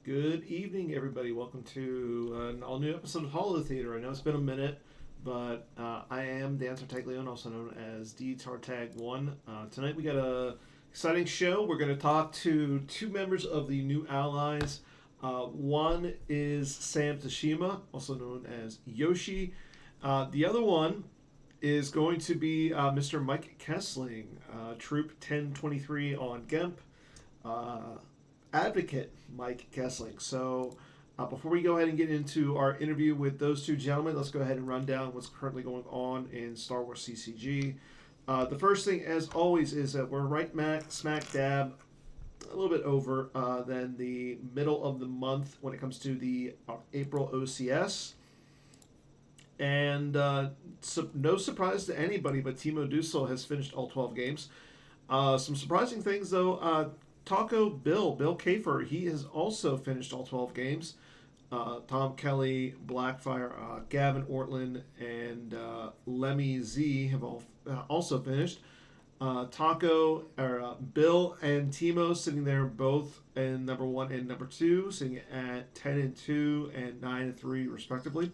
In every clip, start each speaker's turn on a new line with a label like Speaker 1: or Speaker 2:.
Speaker 1: Good evening, everybody. Welcome to an all new episode of Holotheatre. I know it's been a minute, but I am Dan Tartaglione, also known as D Tartag1. Tonight we got a exciting show. We're going to talk to two members of the new allies. One is Sam Tashima, also known as Yoshi. The other one is going to be Mr. Mike Kessling, Troop 1023 on GEMP. Advocate Mike Kessling. So, before we go ahead and get into our interview with those two gentlemen, let's go ahead and run down what's currently going on in Star Wars CCG. The first thing, as always, is that we're right smack dab, a little bit over than the middle of the month when it comes to the April OCS. And no surprise to anybody, but Timo Dussel has finished all 12 games. Some surprising things, though. Taco Bill Kafer, he has also finished all 12 games. Tom Kelly, Blackfire, Gavin Ortland, and Lemmy Z have all also finished. Bill and Timo sitting there both in number 1 and number 2, sitting at 10-2 and 9-3 respectively.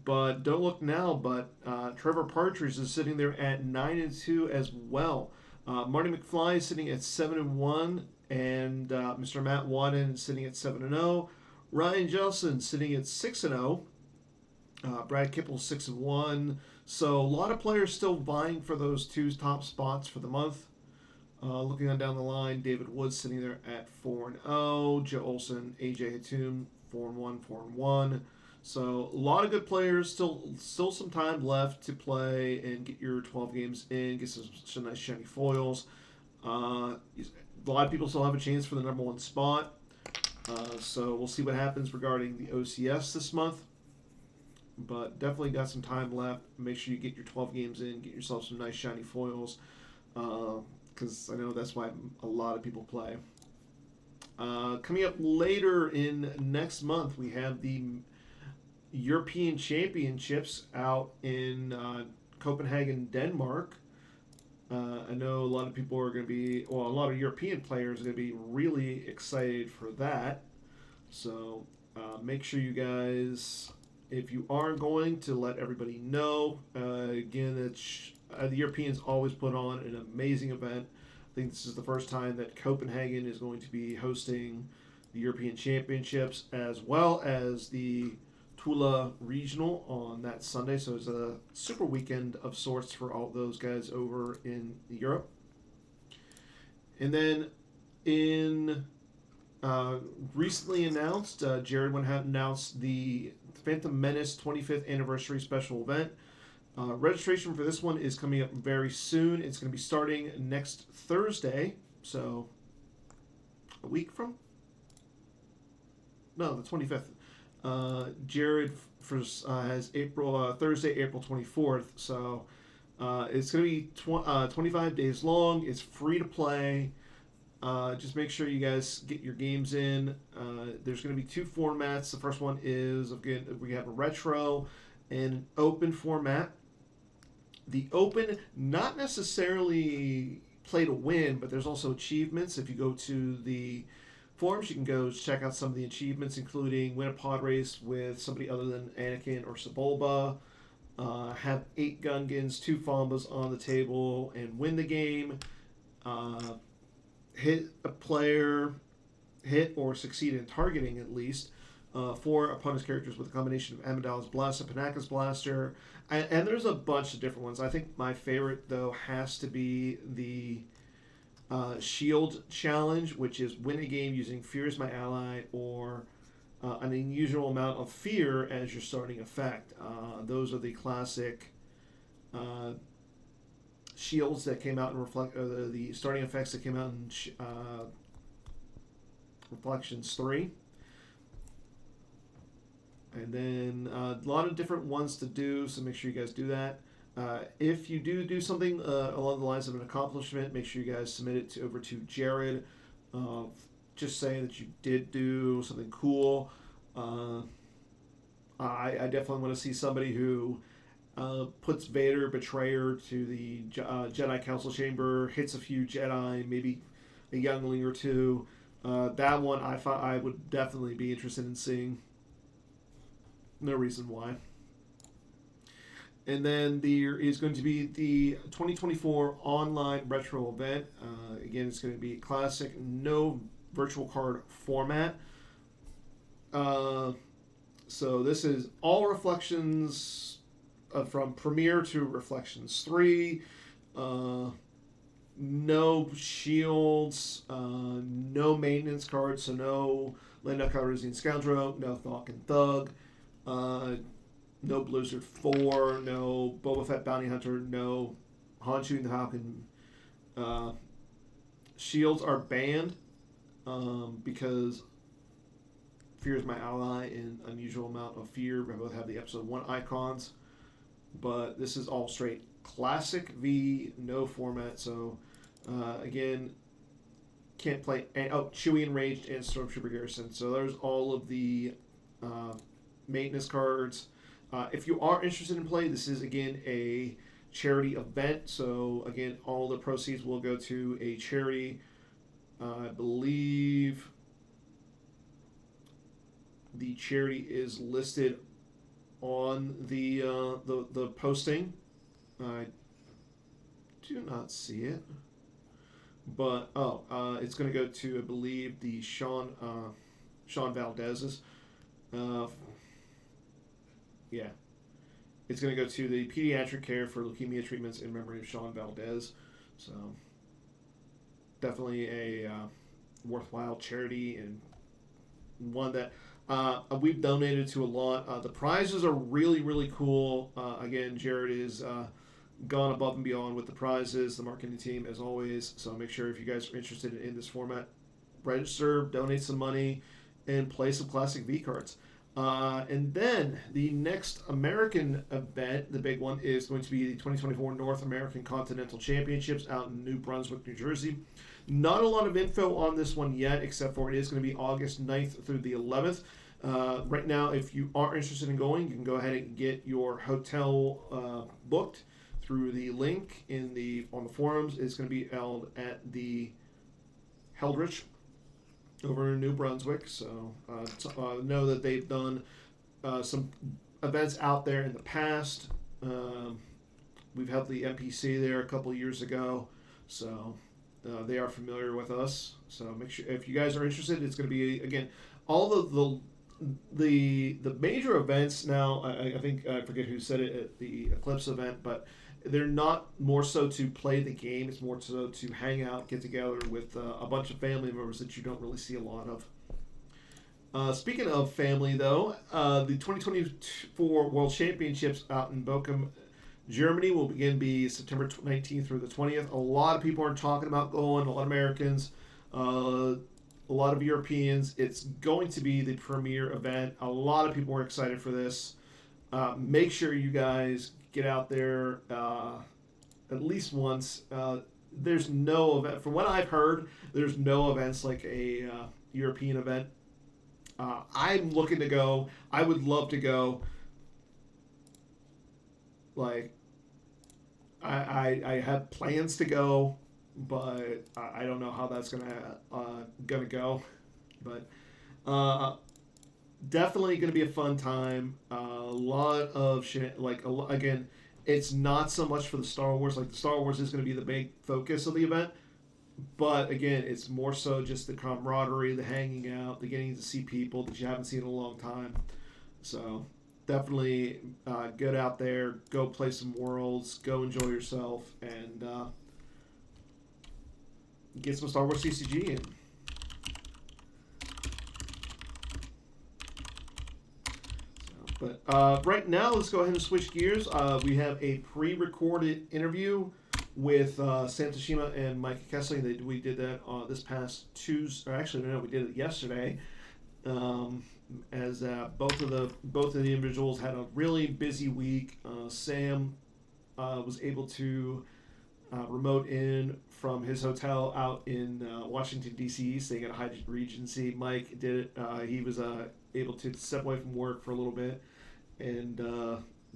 Speaker 1: But don't look now, but Trevor Partridge is sitting there at 9-2 as well. Marty McFly is sitting at 7-1, and Mr. Matt Wadden is sitting at 7-0. Ryan Jelson sitting at 6-0. Brad Kipple 6-1. So a lot of players still vying for those two top spots for the month. Looking on down the line, David Woods sitting there at 4-0. Joe Olson, AJ Hatum 4-1, 4-1. So a lot of good players, still some time left to play and get your 12 games in, get some nice shiny foils. A lot of people still have a chance for the number 1 spot. So we'll see what happens regarding the OCS this month. But definitely got some time left. Make sure you get your 12 games in, get yourself some nice shiny foils. Because I know that's why a lot of people play. Coming up later in next month, we have the European Championships out in Copenhagen, Denmark. I know a lot of people are going to be, a lot of European players are going to be really excited for that. So make sure you guys, if you are going, to let everybody know. Again, the Europeans always put on an amazing event. I think this is the first time that Copenhagen is going to be hosting the European Championships as well as the Tula Regional on that Sunday, so it's a super weekend of sorts for all those guys over in Europe. And then in recently announced, Jared went ahead and announced the Phantom Menace 25th anniversary special event. Registration for this one is coming up very soon. It's going to be starting next Thursday, so a week from? No, the 25th. Jared has Thursday, April 24th. So it's going to be 25 days long. It's free to play. Just make sure you guys get your games in. There's going to be 2 formats. The first one is, again, we have a retro and an open format. The open, not necessarily play to win, but there's also achievements. If you go to the forums, you can go check out some of the achievements, including win a pod race with somebody other than Anakin or Sebulba, have 8 Gungans, 2 Fombas on the table, and win the game, hit or succeed in targeting at least 4 opponent's characters with a combination of Amidala's Blaster, Panaka's Blaster, and there's a bunch of different ones. I think my favorite, though, has to be the Shield Challenge, which is win a game using Fear as my ally or an unusual amount of fear as your starting effect. Those are the classic shields that came out in the starting effects that came out in Reflections 3. And then a lot of different ones to do, so make sure you guys do that. If you do something along the lines of an accomplishment, make sure you guys submit it over to Jared. Just saying that you did do something cool. I definitely want to see somebody who puts Vader, Betrayer, to the Jedi Council Chamber, hits a few Jedi, maybe a youngling or two, That one I would definitely be interested in seeing. No reason why. And then there is going to be the 2024 online retro event. Again, it's going to be classic, no virtual card format. So this is all Reflections from Premiere to Reflections 3. No shields, no maintenance cards, so no Lando Calrissian Scoundrel, no Falcon Thug, no Blizzard 4, no Boba Fett Bounty Hunter, no Han Chewie the Falcon. Shields are banned because fear is my ally in unusual amount of fear. We both have the episode 1 icons, but this is all straight classic V, no format. So again, can't play. Chewie Enraged and Stormtrooper Garrison. So there's all of the maintenance cards. If you are interested in play, this is again a charity event. So again, all the proceeds will go to a charity. I believe the charity is listed on the posting. I do not see it, but it's going to go to, I believe, the Sean Valdez's. Yeah, it's going to go to the Pediatric Care for Leukemia Treatments in memory of Sean Valdez. So definitely a worthwhile charity, and one that we've donated to a lot. The prizes are really, really cool. Again, Jared is gone above and beyond with the prizes, the marketing team, as always. So make sure, if you guys are interested in this format, register, donate some money, and play some classic V cards. And then the next American event, the big one, is going to be the 2024 North American Continental Championships out in New Brunswick, New Jersey. Not a lot of info on this one yet, except for it is going to be August 9th through the 11th. Right now, if you are interested in going, you can go ahead and get your hotel booked through the link on the forums. It's going to be held at the Heldrich over in New Brunswick. So know that they've done some events out there in the past. We've had the NPC there a couple years ago, so they are familiar with us. So make sure, if you guys are interested, it's going to be, again, all of the major events now. I think, I forget who said it at the Eclipse event, but they're not more so to play the game. It's more so to hang out, get together with a bunch of family members that you don't really see a lot of. Speaking of family, though, the 2024 World Championships out in Bochum, Germany, will be September 19th through the 20th. A lot of people are talking about going, a lot of Americans, a lot of Europeans. It's going to be the premier event. A lot of people are excited for this. Make sure you guys get out there at least once. There's no event, from what I've heard, there's no events like a European event. I'm looking to go. I would love to go. Like, I have plans to go, but I don't know how that's gonna go. But definitely gonna be a fun time. A lot of shit. Again, it's not so much for the Star Wars. Like, the Star Wars is gonna be the big focus of the event, but again, it's more so just the camaraderie, the hanging out, the getting to see people that you haven't seen in a long time. So definitely get out there, go play some worlds, go enjoy yourself, and get some Star Wars CCG in. But right now, let's go ahead and switch gears. We have a pre-recorded interview with Sam Tashima and Mike Kessling. We did that this past Tuesday. Or actually, no, we did it yesterday. As both of the individuals had a really busy week. Sam was able to remote in from his hotel out in Washington, D.C., staying at Hyatt Regency. Mike did it. He was able to step away from work for a little bit and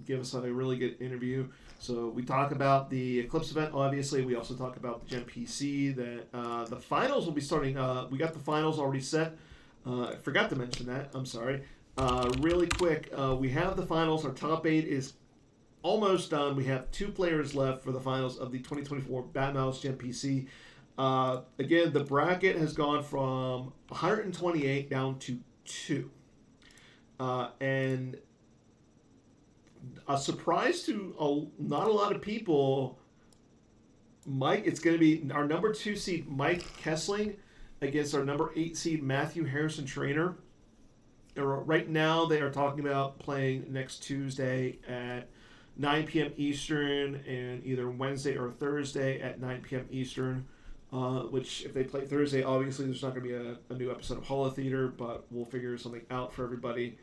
Speaker 1: give us a really good interview. So we talk about the Eclipse event, obviously. We also talk about the Gen PC. That the finals will be starting. We got the finals already set. I forgot to mention that. I'm sorry. Really quick, we have the finals. Our top 8 is almost done. We have 2 players left for the finals of the 2024 Batmouse Gen PC. Again, the bracket has gone from 128 down to 2. And a surprise to not a lot of people, Mike, it's going to be our number 2 seed, Mike Kessling, against our number 8 seed, Matthew Harrison Trainer. Right now, they are talking about playing next Tuesday at 9 p.m. Eastern and either Wednesday or Thursday at 9 p.m. Eastern. Which, if they play Thursday, obviously there's not going to be a new episode of Holotheatre, but we'll figure something out for everybody.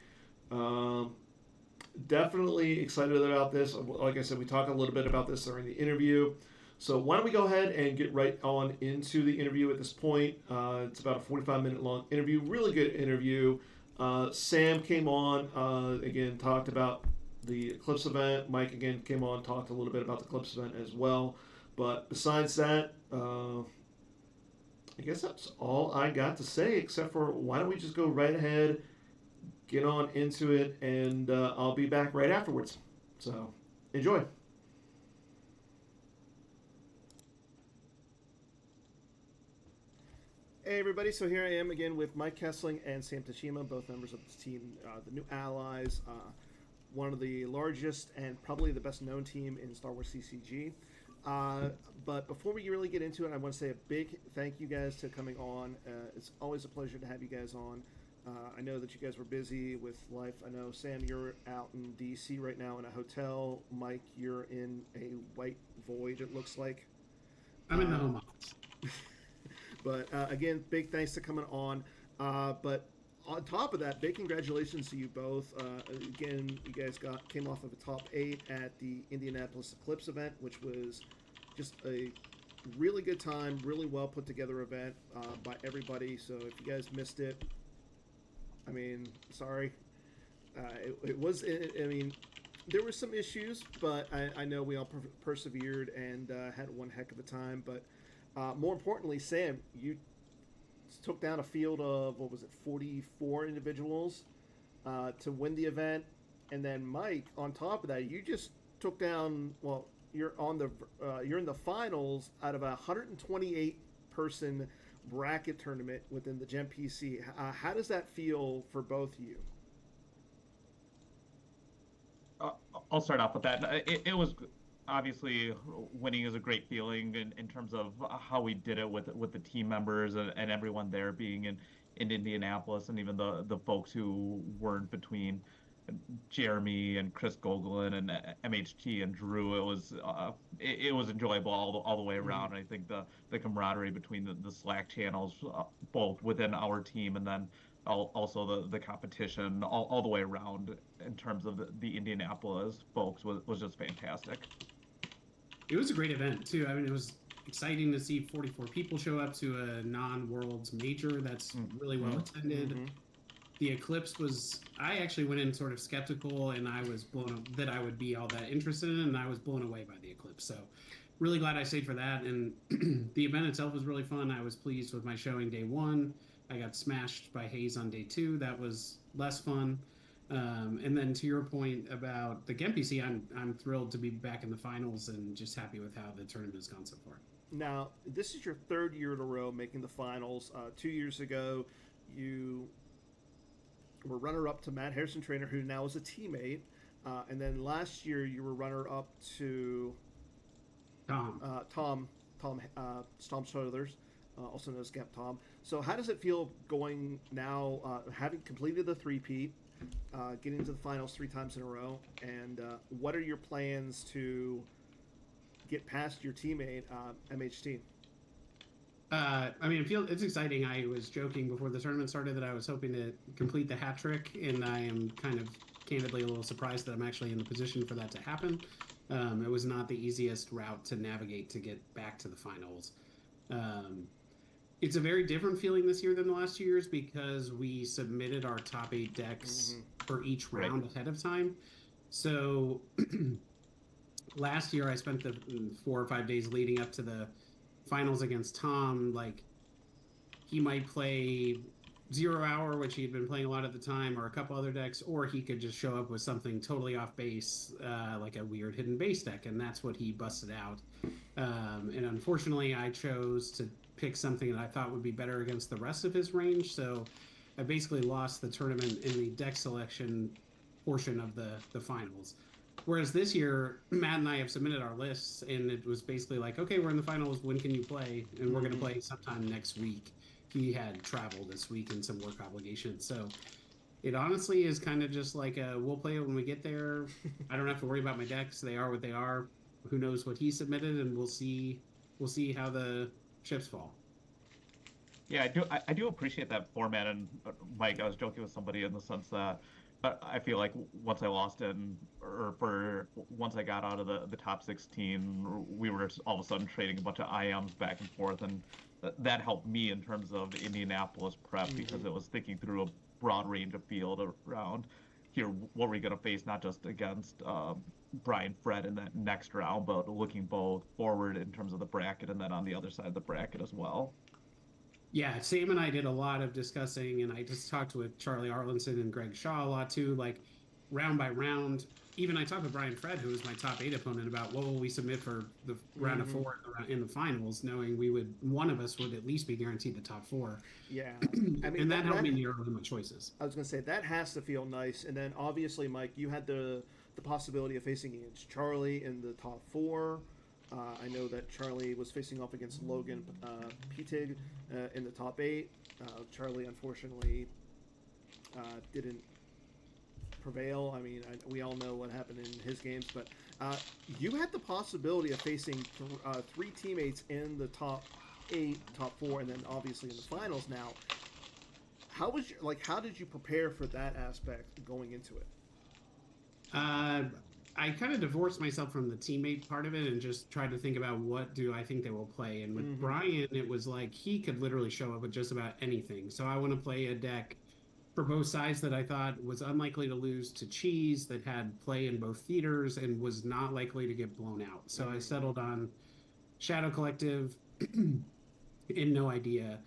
Speaker 1: Definitely excited about this. Like I said, we talked a little bit about this during the interview. So why don't we go ahead and get right on into the interview at this point. It's about a 45-minute long interview. Really good interview. Sam came on, again, talked about the Eclipse event. Mike, again, came on, talked a little bit about the Eclipse event as well. But besides that, I guess that's all I got to say, except for why don't we just go right ahead, get on into it, and I'll be back right afterwards. So, enjoy. Hey everybody, so here I am again with Mike Kessling and Sam Tashima, both members of the team, the New Allies, one of the largest and probably the best known team in Star Wars CCG. But before we really get into it, I want to say a big thank you guys to coming on. It's always a pleasure to have you guys on. I know that you guys were busy with life. I know, Sam, you're out in D.C. right now in a hotel. Mike, you're in a white void, it looks like.
Speaker 2: I'm in the home office.
Speaker 1: But again, big thanks to coming on. But on top of that, big congratulations to you both. Again, you guys came off of a top 8 at the Indianapolis Eclipse event, which was just a really good time, really well put together event by everybody. So if you guys missed it, I mean, sorry. It was, I mean, there were some issues, but I know we all persevered and had one heck of a time. But more importantly, Sam, you took down a field of, 44 individuals to win the event. And then Mike, on top of that, you just took down, you're in the finals out of a 128 person bracket tournament within the Gen PC. How does that feel for both of you?
Speaker 3: I'll start off with that. It was obviously, winning is a great feeling in terms of how we did it with the team members and everyone there being in Indianapolis, and even the folks who weren't, between Jeremy and Chris Gogolin and MHT and Drew. It was enjoyable all the way around. I think the camaraderie between the Slack channels, both within our team and then also the competition all the way around in terms of the Indianapolis folks was just fantastic.
Speaker 2: It was a great event too. I mean, it was exciting to see 44 people show up to a non-Worlds major that's really well attended. Mm-hmm. The Eclipse was, I actually went in sort of skeptical, and I was that I would be all that interested in, and I was blown away by the Eclipse. So really glad I stayed for that. And the event itself was really fun. I was pleased with my showing day 1. I got smashed by Hayes on day 2. That was less fun. And then to your point about the GEMPC, I'm thrilled to be back in the finals and just happy with how the tournament has gone so far.
Speaker 1: Now, this is your 3rd year in a row making the finals. 2 years ago, you were runner-up to Matt Harrison Trainer, who now is a teammate. And then last year, you were runner-up to Tom Struthers, also known as Scamp Tom. So how does it feel going now, having completed the three-peat, getting to the finals 3 times in a row, and what are your plans to get past your teammate, MHT?
Speaker 2: I mean, it's exciting. I was joking before the tournament started that I was hoping to complete the hat trick, and I am kind of candidly a little surprised that I'm actually in the position for that to happen. It was not the easiest route to navigate to get back to the finals. It's a very different feeling this year than the last 2 years because we submitted our top 8 decks for each round ahead of time. So last year I spent the 4 or 5 days leading up to the finals against Tom. Like, he might play 0 Hour, which he had been playing a lot at the time, or a couple other decks, or he could just show up with something totally off base, like a weird hidden base deck, and that's what he busted out. And unfortunately, I chose to pick something that I thought would be better against the rest of his range, so I basically lost the tournament in the deck selection portion of the finals. Whereas this year, Matt and I have submitted our lists, and it was basically like, okay, we're in the finals. When can you play? And we're going to play sometime next week. He had travel this week and some work obligations. So it honestly is kind of just like we'll play it when we get there. I don't have to worry about my decks. They are what they are. Who knows what he submitted, and we'll see how the chips fall.
Speaker 3: Yeah, I do appreciate that format, and Mike, I was joking with somebody in the sense that I feel like once I lost once I got out of the top 16, we were all of a sudden trading a bunch of IMs back and forth, and that helped me in terms of Indianapolis prep because it was thinking through a broad range of field around here. What we're going to face not just against Brian Fred in that next round, but looking both forward in terms of the bracket and then on the other side of the bracket as well.
Speaker 2: Yeah, Sam and I did a lot of discussing, and I just talked with Charlie Arlinson and Greg Shaw a lot too, like round by round. Even I talked with Brian Fred, who was my top 8 opponent, about what will we submit for the round of 4 in the finals, knowing one of us would at least be guaranteed the top 4.
Speaker 1: Yeah, I mean,
Speaker 2: and that helped me narrow my choices.
Speaker 1: I was going to say that has to feel nice. And then obviously, Mike, you had the possibility of facing against Charlie in the top 4. I know that Charlie was facing off against Logan Pitig in the top 8. Charlie, unfortunately, didn't prevail. I mean, we all know what happened in his games, but you had the possibility of facing 3 teammates in the top 8, top 4, and then obviously in the finals. Now, how did you prepare for that aspect going into it?
Speaker 2: I kind of divorced myself from the teammate part of it and just tried to think about what do I think they will play. And with Brian, it was like he could literally show up with just about anything. So I want to play a deck for both sides that I thought was unlikely to lose to Cheese, that had play in both theaters and was not likely to get blown out. So I settled on Shadow Collective and No Idea.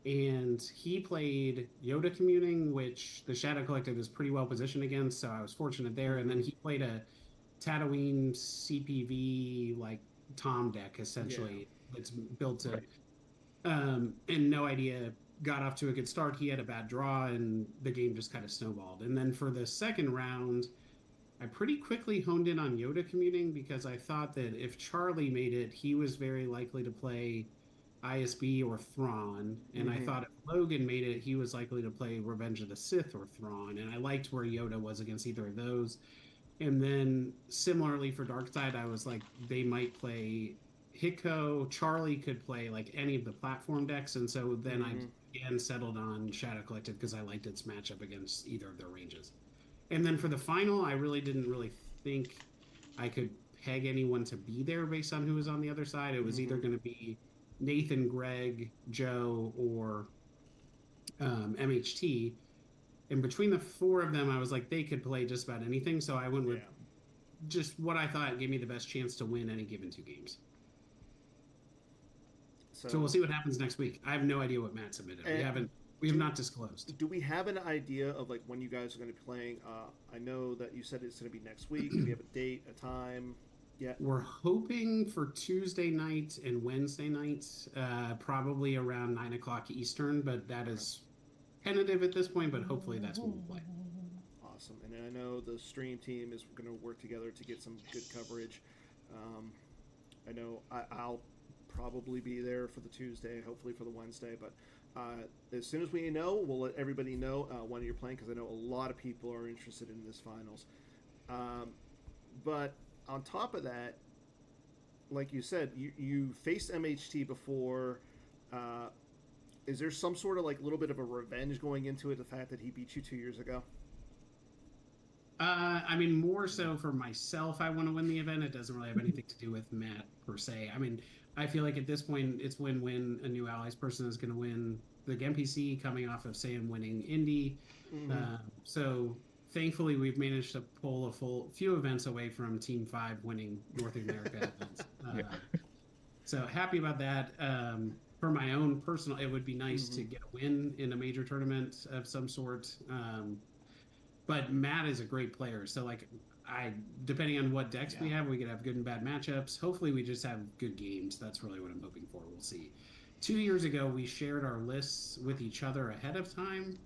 Speaker 2: And he played Yoda Communing, which the Shadow Collective is pretty well positioned against, so I was fortunate there. And then he played a Tatooine CPV like Tom deck, essentially. Yeah. It's built to and No Idea got off to a good start. He had a bad draw and the game just kind of snowballed. And then for the second round, I pretty quickly honed in on Yoda Commuting because I thought that if Charlie made it, he was very likely to play ISB or Thrawn, and I thought if Logan made it, he was likely to play Revenge of the Sith or Thrawn, and I liked where Yoda was against either of those. And then similarly for Darkside, I was like, they might play Hiko. Charlie could play like any of the platform decks, and so then I again settled on Shadow Collective because I liked its matchup against either of their ranges. And then for the final, I really didn't think I could peg anyone to be there based on who was on the other side. It was either going to be Nathan, Greg, Joe, or MHT. And between the 4 of them, I was like, they could play just about anything. So I went with just what I thought gave me the best chance to win any given 2 games. So we'll see what happens next week. I have no idea what Matt submitted. We have not disclosed.
Speaker 1: Do we have an idea of like when you guys are going to be playing? I know that you said it's going to be next week. Do we have a date, a time? Yeah,
Speaker 2: we're hoping for Tuesday night and Wednesday nights, probably around 9 o'clock Eastern, but that is tentative at this point, but hopefully that's when we'll play.
Speaker 1: Awesome. And I know the stream team is going to work together to get some good coverage. I know I'll probably be there for the Tuesday, hopefully for the Wednesday, but as soon as we know, we'll let everybody know when you're playing, because I know a lot of people are interested in this finals. But on top of that, like you said, you faced MHT before. Is there some sort of like little bit of a revenge going into it, the fact that he beat you 2 years ago?
Speaker 2: I mean, more so for myself, I want to win the event. It doesn't really have anything to do with Matt per se. I mean, I feel like at this point, it's win-win. A new Allies person is going to win the NPC coming off of Sam winning Indy. So thankfully we've managed to pull a few events away from Team 5 winning North America events.
Speaker 3: Yeah.
Speaker 2: So happy about that. For my own personal, it would be nice to get a win in a major tournament of some sort. But Matt is a great player, so like depending on what decks we have, we could have good and bad matchups. Hopefully, we just have good games. That's really what I'm hoping for. We'll see. 2 years ago, we shared our lists with each other ahead of time,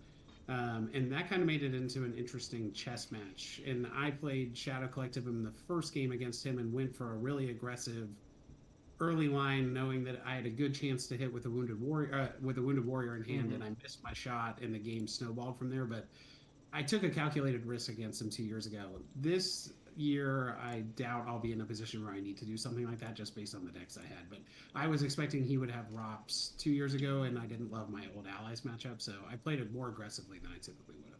Speaker 2: and that kind of made it into an interesting chess match. And I played Shadow Collective in the first game against him and went for a really aggressive early line, knowing that I had a good chance to hit with a wounded warrior in hand, and I missed my shot, and the game snowballed from there. But I took a calculated risk against him 2 years ago. This year, I doubt I'll be in a position where I need to do something like that just based on the decks I had. But I was expecting he would have ROPS 2 years ago, and I didn't love my old allies matchup, so I played it more aggressively than I typically would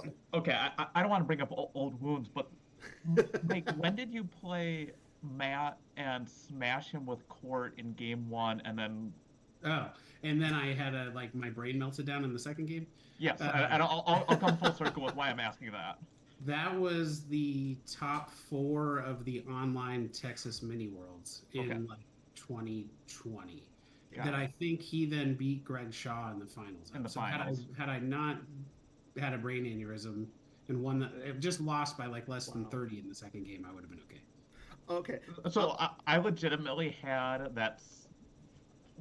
Speaker 2: have.
Speaker 3: Okay, I don't want to bring up old wounds, but like, when did you play Matt and smash him with court in game 1, and then?
Speaker 2: Oh, and then I had my brain melted down in the second game.
Speaker 3: Yes, and I'll come full circle with why I'm asking that.
Speaker 2: That was the top 4 of the online Texas mini worlds in 2020. That I think he then beat Greg Shaw in the finals. Had I not had a brain aneurysm and won that, just lost by less than 30 in the second game, I would have been okay.
Speaker 1: Okay.
Speaker 3: So I legitimately had that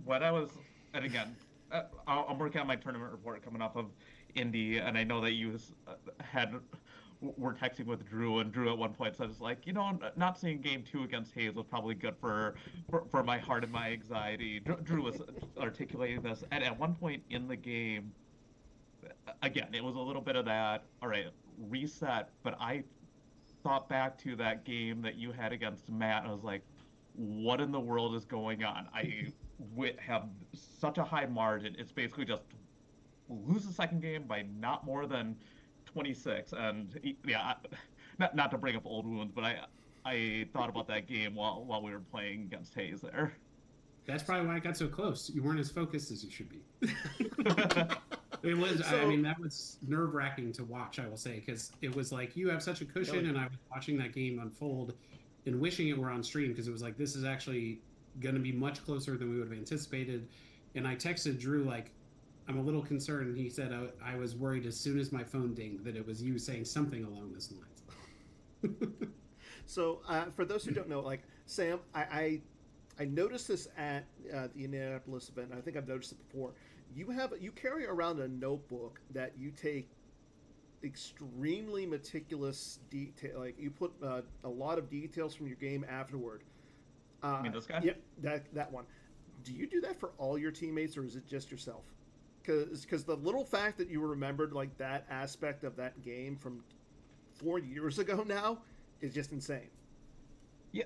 Speaker 3: when I was, and again, I'm working on my tournament report coming off of Indy, and I know that you were texting with Drew, and Drew at one point said, like, not seeing game 2 against Hayes was probably good for my heart and my anxiety. Drew was articulating this, and at one point in the game, again, it was a little bit of that, all right, reset, but I thought back to that game that you had against Matt, and I was like, what in the world is going on? I have such a high margin. It's basically just lose the second game by not more than 26. And yeah, not to bring up old wounds, but I thought about that game while we were playing against Hayes there.
Speaker 2: That's probably why I got so close. You weren't as focused as you should be. It was, that was nerve-wracking to watch, I will say, because it was like you have such a cushion, and I was watching that game unfold and wishing it were on stream, because it was like, this is actually going to be much closer than we would have anticipated. And I texted Drew, like, I'm a little concerned. And he said, I was worried as soon as my phone dinged that it was you saying something along those lines.
Speaker 1: So for those who don't know, like, Sam, I noticed this at the Indianapolis event, and I think I've noticed it before. You carry around a notebook that you take extremely meticulous detail. Like, you put a lot of details from your game afterward.
Speaker 3: You mean this guy?
Speaker 1: Yep, that one. Do you do that for all your teammates, or is it just yourself? Because the little fact that you remembered like that aspect of that game from 4 years ago now is just insane.
Speaker 3: Yeah.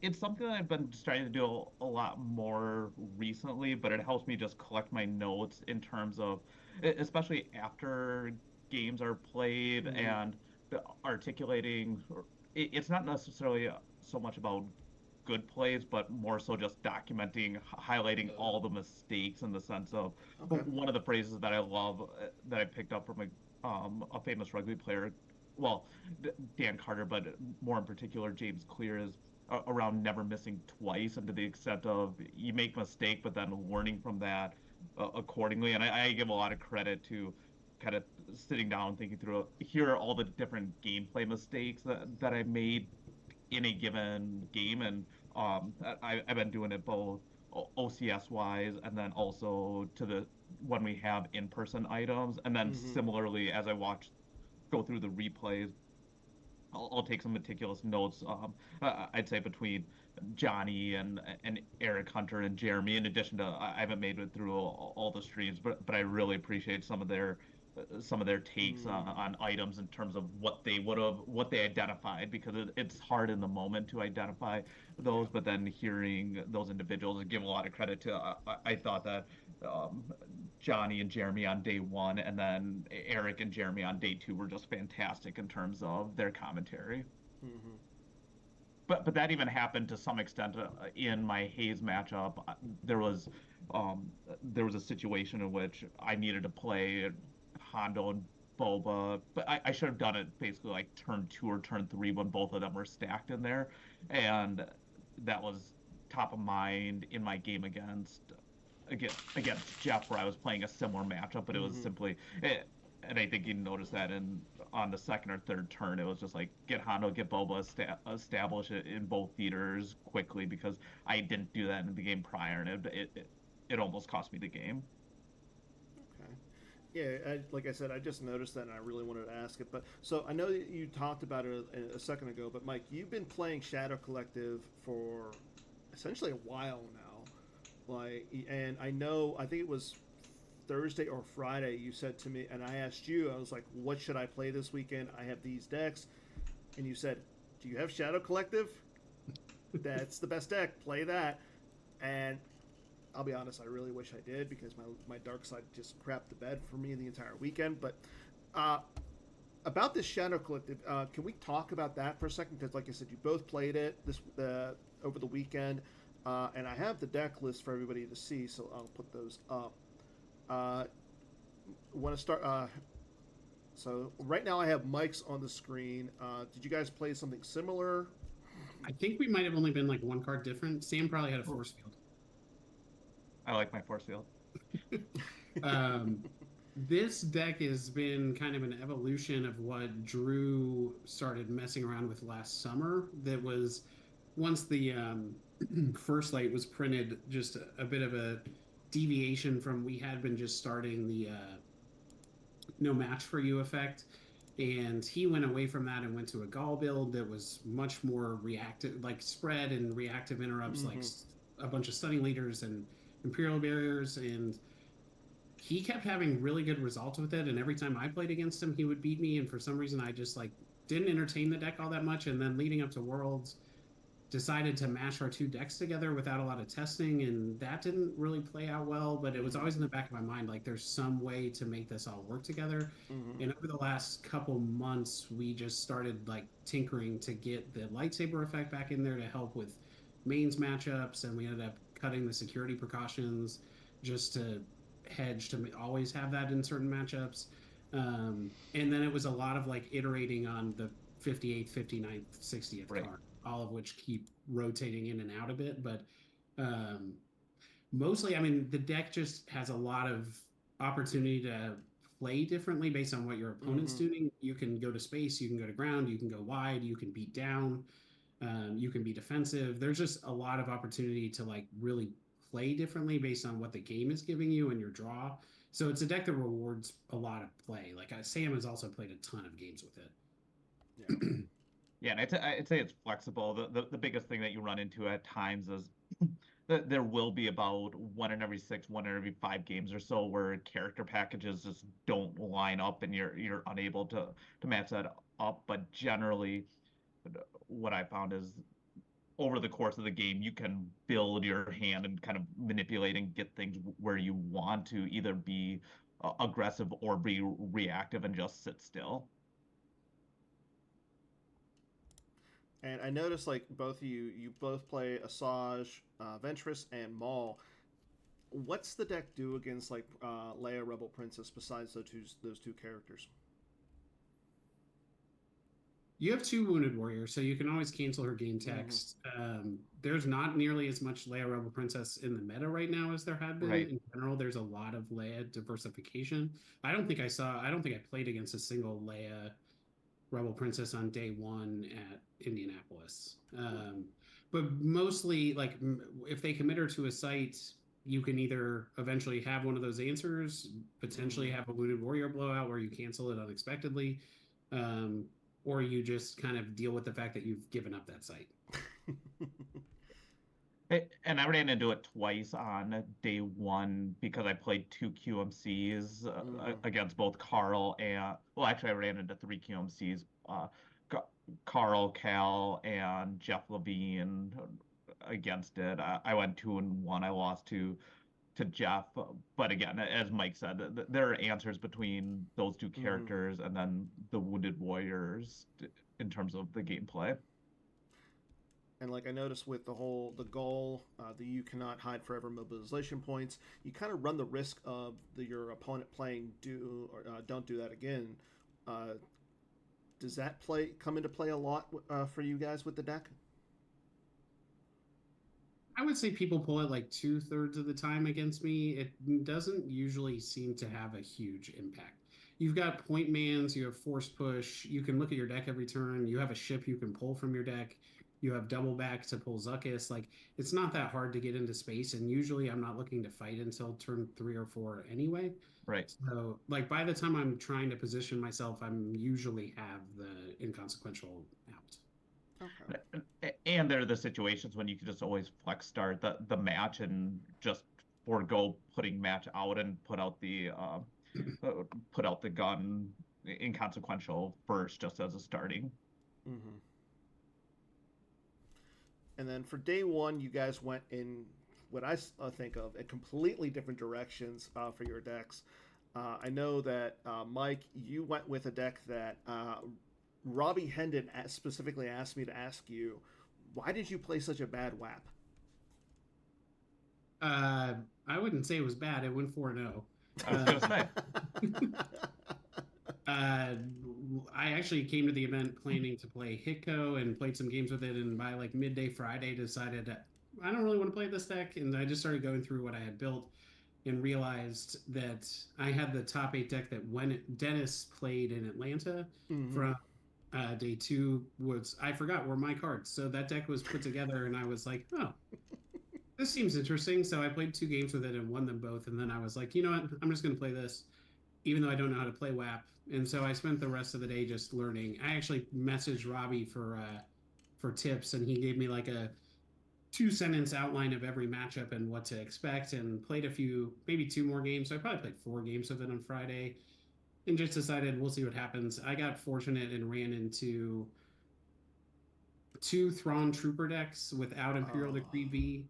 Speaker 3: It's something that I've been starting to do a lot more recently, but it helps me just collect my notes in terms of, especially after games are played, and articulating. It's not necessarily so much about good plays, but more so just documenting, highlighting all the mistakes, in the sense of one of the phrases that I love that I picked up from a famous rugby player, well, Dan Carter, but more in particular James Clear, is around never missing twice, and to the extent of you make a mistake, but then learning from that accordingly. And I give a lot of credit to kind of sitting down and thinking through, here are all the different gameplay mistakes that I made in a given game. And I've been doing it both OCS wise, and then also to the when we have in-person items. And then similarly, as I go through the replays, I'll take some meticulous notes. I'd say between Johnny and Eric Hunter and Jeremy, in addition to, I haven't made it through all the streams, but I really appreciate some of their takes on items in terms of what they identified, because it's hard in the moment to identify those, but then hearing those individuals, and give a lot of credit to, I thought that Johnny and Jeremy on day 1, and then Eric and Jeremy on day 2 were just fantastic in terms of their commentary. But that even happened to some extent in my Hayes matchup. There was a situation in which I needed to play Hondo and Boba, but I should have done it basically like turn 2 or turn 3 when both of them were stacked in there, and that was top of mind in my game against Jeff, where I was playing a similar matchup, but it was simply and I think you noticed that on the second or third turn, it was just like get Hondo, get Boba, establish it in both theaters quickly because I didn't do that in the game prior, and it almost cost me the game.
Speaker 1: Okay. Yeah, like I said, I just noticed that, and I really wanted to ask it. But so I know that you talked about it a second ago, but Mike, you've been playing Shadow Collective for essentially a while now. Like, and I think it was Thursday or Friday. You said to me, and I asked you, I was like, "What should I play this weekend? I have these decks," and you said, "Do you have Shadow Collective? That's the best deck. Play that." And I'll be honest, I really wish I did because my dark side just crapped the bed for me the entire weekend. But about this Shadow Collective, can we talk about that for a second? Because, like I said, you both played it over the weekend, and I have the deck list for everybody to see, so I'll put those up. Want to start? So right now I have Mike's on the screen. Did you guys play something similar?
Speaker 2: I think we might have only been like one card different. Sam probably had a force field.
Speaker 3: I like my force field.
Speaker 2: This deck has been kind of an evolution of what Drew started messing around with last summer. That was once the first light was printed, just a bit of a deviation from we had been just starting the no match for you effect. And he went away from that and went to a Gaul build that was much more reactive, like spread and reactive interrupts, like a bunch of stunning leaders and Imperial barriers, and he kept having really good results with it. And every time I played against him, he would beat me. And for some reason, I just like didn't entertain the deck all that much. And then leading up to Worlds, decided to mash our two decks together without a lot of testing, and that didn't really play out well. But it was always in the back of my mind, like there's some way to make this all work together. And over the last couple months, we just started like tinkering to get the lightsaber effect back in there to help with mains matchups, and we ended up cutting the security precautions just to hedge to always have that in certain matchups. And then it was a lot of like iterating on the 58th, 59th, 60th card, all of which keep rotating in and out a bit. But mostly, I mean, the deck just has a lot of opportunity to play differently based on what your opponent's doing. You can go to space, you can go to ground, you can go wide, you can beat down. You can be defensive. There's just a lot of opportunity to like really play differently based on what the game is giving you and your draw. So it's a deck that rewards a lot of play. Like Sam has also played a ton of games with it.
Speaker 3: Yeah, yeah, and I'd say it's flexible. The biggest thing that you run into at times is that there will be about one in every 6, one in every 5 games or so where character packages just don't line up and you're unable to match that up. But generally, what I found is over the course of the game, you can build your hand and kind of manipulate and get things where you want to either be aggressive or be reactive and just sit still.
Speaker 1: And I noticed, like, both of you both play Asajj, Ventress, and Maul. What's the deck do against, like, Leia Rebel Princess besides those two characters?
Speaker 2: You have 2 Wounded Warriors, so you can always cancel her game text. There's not nearly as much Leia Rebel Princess in the meta right now as there had been. In general, there's a lot of Leia diversification. I don't think I played against a single Leia Rebel Princess on day 1 at Indianapolis. But mostly, like, if they commit her to a site, you can either eventually have one of those answers, potentially have a Wounded Warrior blowout where you cancel it unexpectedly, or you just kind of deal with the fact that you've given up that site.
Speaker 3: And I ran into it twice on day 1 because I played 2 QMCs against both Carl and, well, actually I ran into 3 QMCs, Carl, Cal, and Jeff Levine against it. I went 2-1. I lost to Jeff. But again, as Mike said, there are answers between those 2 characters and then the Wounded Warriors in terms of the gameplay.
Speaker 1: And like I noticed with the goal, the you cannot hide forever mobilization points, you kind of run the risk of your opponent playing do or don't do that again. Uh, does that come into play a lot for you guys with the deck?
Speaker 2: I would say people pull it like 2/3 of the time against me. It doesn't usually seem to have a huge impact. You've got point mans, you have force push, you can look at your deck every turn, you have a ship you can pull from your deck, you have double back to pull Zuckuss. Like it's not that hard to get into space, and usually I'm not looking to fight until turn 3 or 4 anyway.
Speaker 3: Right.
Speaker 2: So like by the time I'm trying to position myself, I'm usually have the inconsequential out.
Speaker 1: Okay.
Speaker 3: And there are the situations when you can just always flex start the match and just forego putting match out and put out the gun inconsequential first just as a starting.
Speaker 1: Mm-hmm. And then for day one, you guys went in what I think of in completely different directions for your decks. I know that Mike, you went with a deck that Robbie Hendon specifically asked me to ask you, why did you play such a bad WAP?
Speaker 2: I wouldn't say it was bad. It went 4-0.
Speaker 3: I was gonna say.
Speaker 2: Uh, I actually came to the event planning to play Hitco and played some games with it, and by like midday Friday decided I don't really want to play this deck, and I just started going through what I had built and realized that I had the top 8 deck that when Dennis played in Atlanta from day 2 was I forgot were my cards. So that deck was put together, and I was like, oh, this seems interesting. So I played 2 games with it and won them both, and then I was like, you know what, I'm just going to play this even though I don't know how to play WAP. And so I spent the rest of the day just learning. I actually messaged Robbie for tips, and he gave me like a 2-sentence outline of every matchup and what to expect, and played a few, maybe 2 more games. So I probably played 4 games with it on Friday, and just decided we'll see what happens. I got fortunate and ran into 2 Thrawn Trooper decks without Imperial Decree V.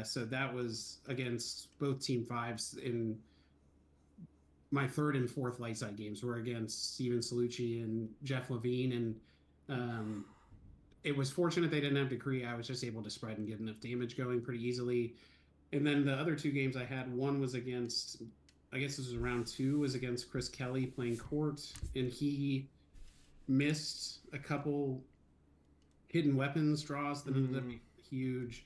Speaker 2: So that was against both Team Fives in my 3rd and 4th light side games were against Steven Salucci and Jeff Levine, and it was fortunate they didn't have Decree. I was just able to spread and get enough damage going pretty easily. And then the other 2 games I had, one was against, I guess this was round 2, was against Chris Kelly playing Court, and he missed a couple hidden weapons draws that ended up being huge.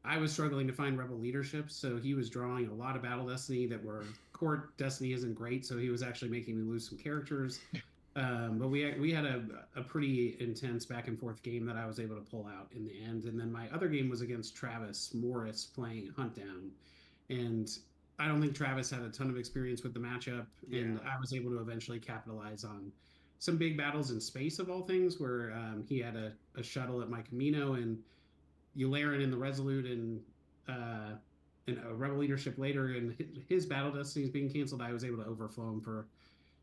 Speaker 2: I was struggling to find Rebel leadership, so he was drawing a lot of Battle Destiny that were Court Destiny isn't great, so he was actually making me lose some characters. But we had a pretty intense back and forth game that I was able to pull out in the end. And then my other game was against Travis Morris playing Hunt Down, and I don't think Travis had a ton of experience with the matchup, and I was able to eventually capitalize on some big battles in space of all things, where he had a shuttle at my Camino, and Yularen in the Resolute, and a Rebel leadership later, and his Battle Destiny is being canceled. I was able to overflow him for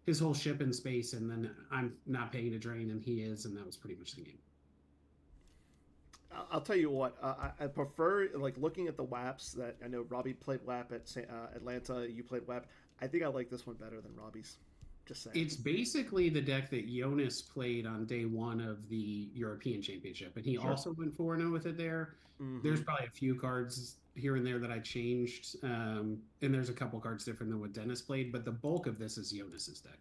Speaker 2: his whole ship in space, and then I'm not paying to drain, and he is, and that was pretty much the game.
Speaker 1: I'll tell you what, I prefer like looking at the WAPs that I know Robbie played WAP at Atlanta. You played WAP. I think I like this one better than Robbie's. Just saying.
Speaker 2: It's basically the deck that Jonas played on day 1 of the European Championship, and he also went 4-0 with it there. There's probably a few cards here and there that I changed, and there's a couple cards different than what Dennis played, but the bulk of this is Jonas's deck.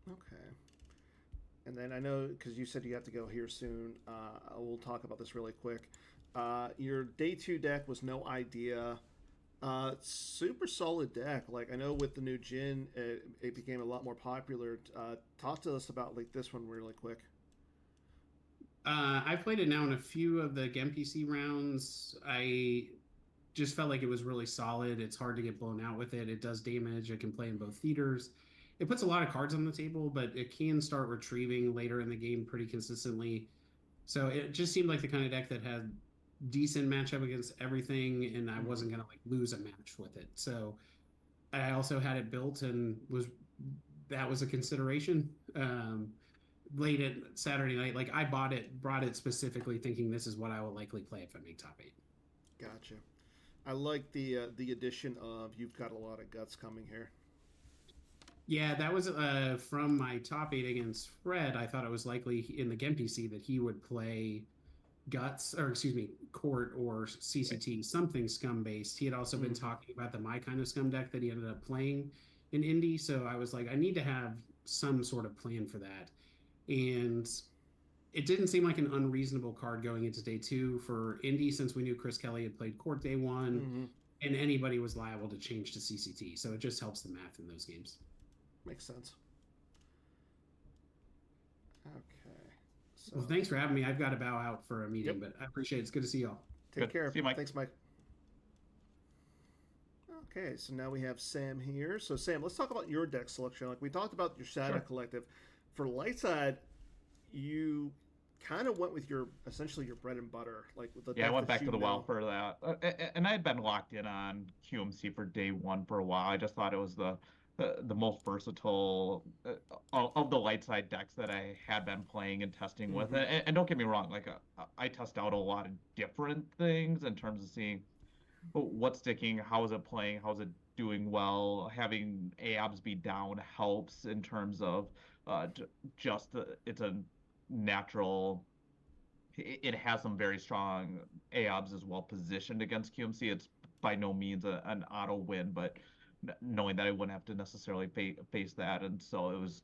Speaker 1: Okay. And then I know, because you said you have to go here soon, we'll talk about this really quick. Your day 2 deck was No Idea. Super solid deck. Like I know with the new Jin, it became a lot more popular. Talk to us about like this one really quick.
Speaker 2: I've played it now in a few of the GemPC rounds. I just felt like it was really solid. It's hard to get blown out with it. It does damage. It can play in both theaters. It puts a lot of cards on the table, but it can start retrieving later in the game pretty consistently. So it just seemed like the kind of deck that had decent matchup against everything, and I wasn't gonna like lose a match with it. So I also had it built, and that was a consideration. Late at Saturday night, like I brought it specifically thinking this is what I will likely play if I make top 8.
Speaker 1: Gotcha. I like the addition of you've got a lot of guts coming here.
Speaker 2: Yeah, that was from my top 8 against Fred. I thought it was likely in the GemPC that he would play Guts, or excuse me, Court or CCT, something scum based. He had also been talking about the My Kind of Scum deck that he ended up playing in Indy. So I was like, I need to have some sort of plan for that. And it didn't seem like an unreasonable card going into day two for Indy, since we knew Chris Kelly had played Court day one, and anybody was liable to change to CCT. So it just helps the math in those games.
Speaker 1: Makes sense. Okay. So,
Speaker 2: Well, thanks for having me. I've got to bow out for a meeting, but I appreciate it. It's good to see y'all.
Speaker 1: Take care.
Speaker 3: See you, Mike.
Speaker 1: Thanks, Mike. Okay, so now we have Sam here. So, Sam, let's talk about your deck selection. Like we talked about your Shadow Collective. For Lightside, you kind of went with essentially your bread and butter. Like with the
Speaker 3: I went back to the well for that. And I had been locked in on QMC for day one for a while. I just thought it was the most versatile of the light side decks that I had been playing and testing with. And don't get me wrong, like I test out a lot of different things in terms of seeing what's sticking, how is it playing, how is it doing well. Having ABs be down helps in terms of it's a natural. It has some very strong AOBs as well positioned against QMC. It's by no means an auto win, but knowing that I wouldn't have to necessarily face that, and so it was.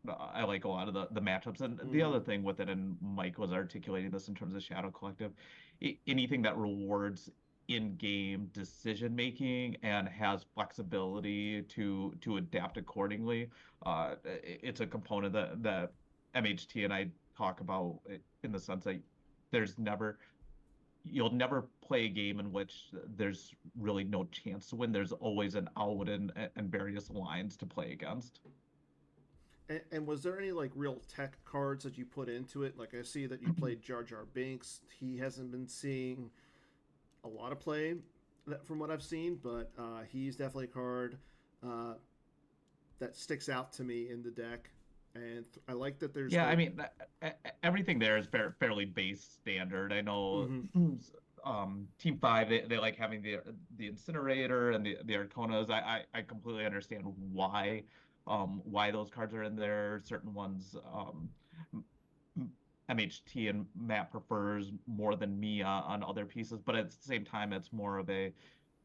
Speaker 3: I like a lot of the matchups, and the other thing with it, and Mike was articulating this in terms of Shadow Collective, anything that rewards in-game decision making and has flexibility to adapt accordingly. It's a component that MHT and I talk about in the sense that you'll never play a game in which there's really no chance to win. There's always an out and various lines to play against.
Speaker 1: And was there any like real tech cards that you put into it? Like I see that you played Jar Jar Binks. He hasn't been seeing a lot of play from what I've seen, but he's definitely a card that sticks out to me in the deck. And I like that there's
Speaker 3: I mean everything there is fairly base standard. I know Team 5 they like having the incinerator and the Arconas. I completely understand why those cards are in there. Certain ones MHT and Matt prefers more than me on other pieces, but at the same time it's more of a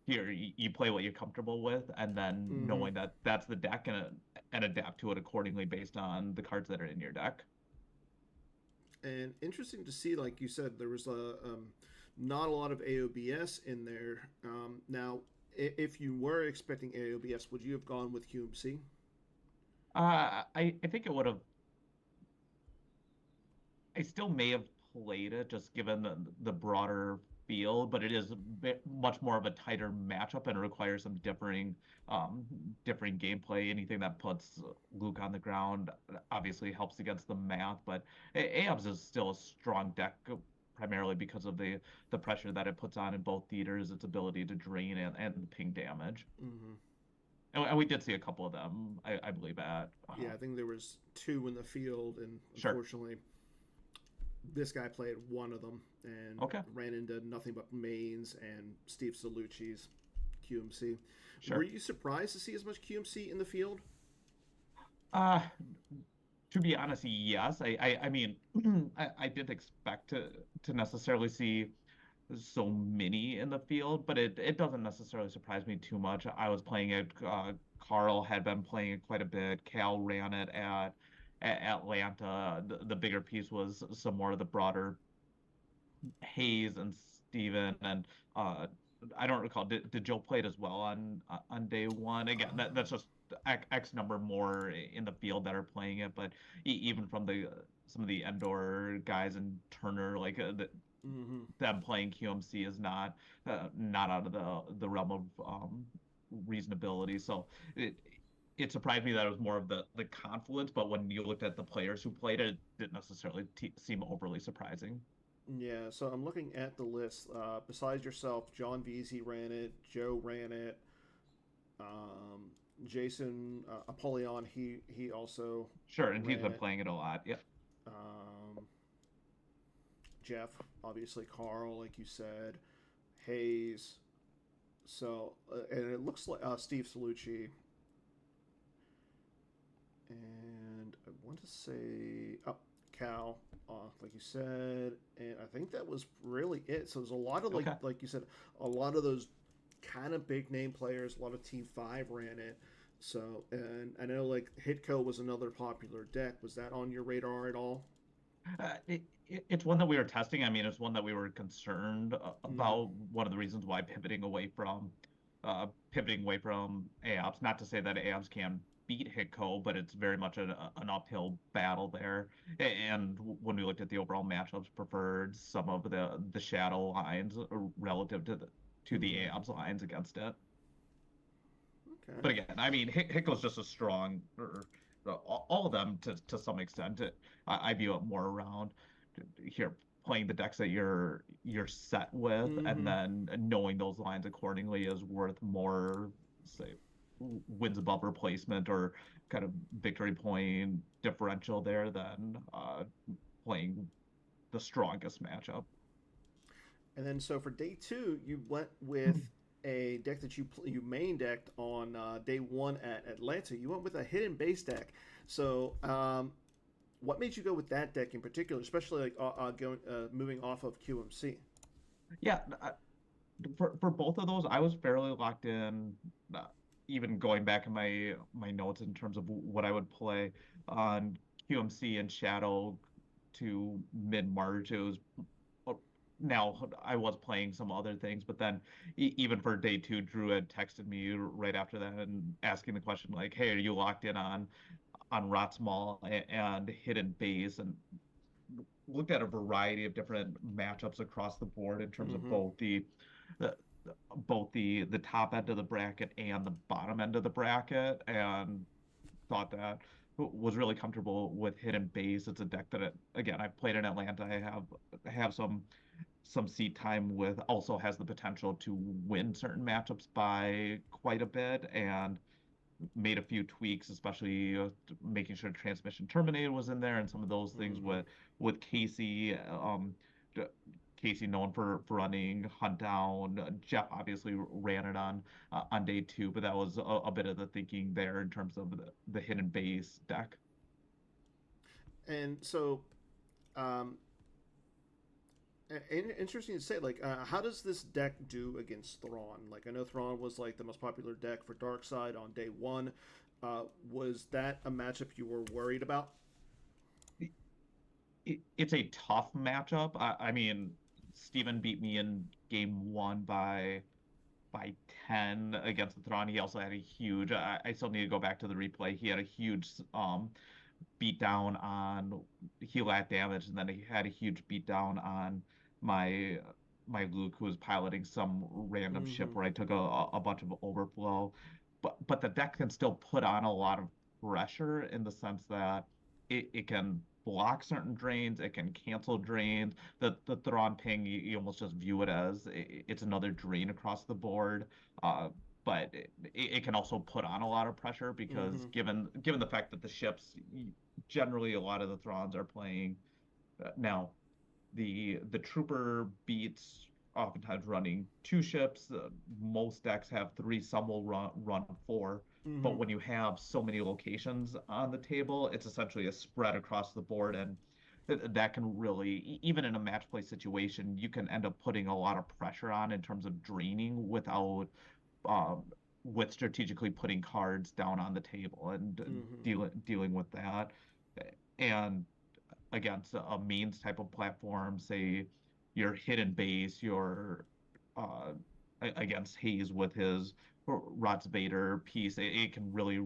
Speaker 3: here you play what you're comfortable with, and then knowing that that's the deck and adapt to it accordingly based on the cards that are in your deck.
Speaker 1: And interesting to see, like you said, there was not a lot of AOBS in there. Now, if you were expecting AOBS, would you have gone with QMC?
Speaker 3: I think it would have. I still may have played it just given the broader field, but it is much more of a tighter matchup and requires some differing gameplay. Anything that puts Luke on the ground obviously helps against the math, but AOBS is still a strong deck primarily because of the pressure that it puts on in both theaters, its ability to drain and ping damage. And we did see a couple of them, I believe, at
Speaker 1: I think there was 2 in the field, and unfortunately this guy played one of them and ran into nothing but mains and Steve Salucci's QMC. Were you surprised to see as much QMC in the field?
Speaker 3: To be honest, yes. I mean, I didn't expect to necessarily see so many in the field, but it doesn't necessarily surprise me too much. I was playing it. Carl had been playing it quite a bit. Cal ran it at Atlanta. The bigger piece was some more of the broader Hayes and Steven and I don't recall. Did Joe play it as well on day one? Again, that's just X number more in the field that are playing it, but even from some of the Endor guys and Turner, like them playing QMC is not out of the realm of reasonability. So it surprised me that it was more of the confluence, but when you looked at the players who played it, it didn't necessarily seem overly surprising.
Speaker 1: Yeah, so I'm looking at the list. Besides yourself, John Veazey ran it, Joe ran it, Jason Apollyon, he also
Speaker 3: and he's been playing it a lot. Yep.
Speaker 1: Jeff, obviously, Carl, like you said, Hayes. So and it looks like Steve Salucci. And I want to say Cal, like you said, and I think that was really it. So there's a lot of
Speaker 3: Okay.
Speaker 1: like you said, a lot of those kind of big name players. A lot of Team Five ran it. So, and I know like Hitco was another popular deck. Was that on your radar at all?
Speaker 3: It's one that we were testing. I mean, it's one that we were concerned
Speaker 1: Mm-hmm.
Speaker 3: about. One of the reasons why pivoting away from AOPS. Not to say that AOPS can beat Hitco, but it's very much an uphill battle there. And when we looked at the overall matchups, preferred some of the shadow lines relative to the
Speaker 1: Mm-hmm.
Speaker 3: AOPS lines against it.
Speaker 1: Okay.
Speaker 3: But again, I mean, Hickel's just a strong, or all of them to some extent. I view it more around here playing the decks that you're set with, and
Speaker 1: Mm-hmm.
Speaker 3: then knowing those lines accordingly is worth more, say, wins above replacement or kind of victory point differential there than playing the strongest matchup.
Speaker 1: And then so for day two, you went with a deck that you main decked on day one at Atlanta. You went with a hidden base deck. So what made you go with that deck in particular, especially like going moving off of QMC?
Speaker 3: Yeah, for both of those, I was fairly locked in. Even going back in my notes in terms of what I would play on QMC and Shadow to mid March, it was uh, now I was playing some other things, but then even for day two, Drew had texted me right after that and asking the question like, "Hey, are you locked in on Rot's Mall and Hidden Base?" And looked at a variety of different matchups across the board in terms of
Speaker 1: Mm-hmm.
Speaker 3: the the top end of the bracket and the bottom end of the bracket, and thought that was really comfortable with Hidden Base. It's a deck that again I've played in Atlanta. I have some seat time with. Also has the potential to win certain matchups by quite a bit, and made a few tweaks, especially making sure transmission terminated was in there and some of those things
Speaker 1: Mm-hmm.
Speaker 3: with Casey. D- Casey known for running Hunt Down. Jeff obviously ran it on day two, but that was a bit of the thinking there in terms of the hidden base deck.
Speaker 1: And so um, interesting to say, like, how does this deck do against Thrawn? Like, I know Thrawn was like the most popular deck for Dark Side on day one. Was that a matchup you were worried about?
Speaker 3: It's a tough matchup. I mean, Steven beat me in game one by 10 against the Thrawn. He also had a huge, I still need to go back to the replay. He had a huge beat down on helat damage, and then he had a huge beat down on my my Luke, who was piloting some random
Speaker 1: Mm-hmm.
Speaker 3: ship where I took a bunch of overflow. But the deck can still put on a lot of pressure in the sense that it can block certain drains, it can cancel drains. The Thrawn ping, you almost just view it as it's another drain across the board. Uh, but it can also put on a lot of pressure
Speaker 1: Mm-hmm.
Speaker 3: because given the fact that the ships generally a lot of the Thrawns are playing now the trooper beats oftentimes running two ships. Most decks have three, some will run four.
Speaker 1: Mm-hmm.
Speaker 3: But when you have so many locations on the table, it's essentially a spread across the board, and that can really, even in a match play situation, you can end up putting a lot of pressure on in terms of draining without um, with strategically putting cards down on the table and
Speaker 1: Mm-hmm.
Speaker 3: dealing with that. And against a means type of platform, say your hidden base, your uh, against Hayes with his Rots Vader piece, it can really